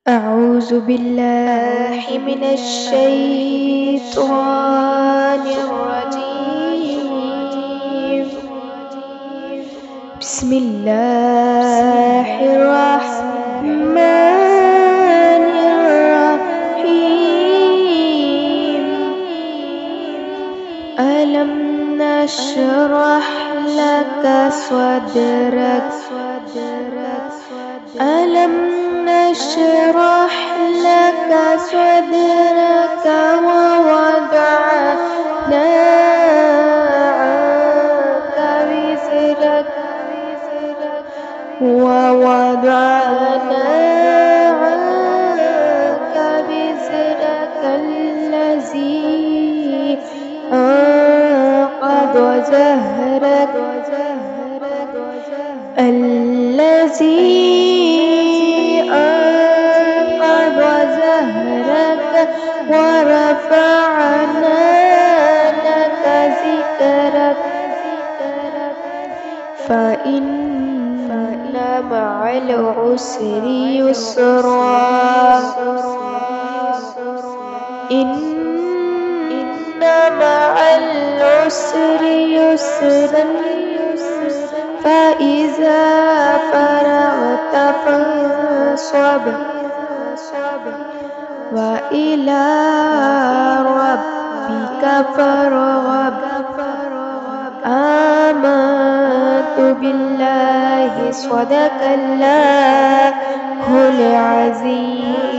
أعوذ بالله من الشيطان الرجيم. بسم الله الرحمن الرحيم. ألم نشرح لك صدرك ألم نشرح لك صدرك ووضعنا عنك وزرك الذي أنقض ظهرك ورفعنا لك ذكرك فإن مع العسر يسرا إن مع العسر يسرا فإذا فرغت فانصب وإلى ربك فارغب. آمنت بالله صدق الله العظيم.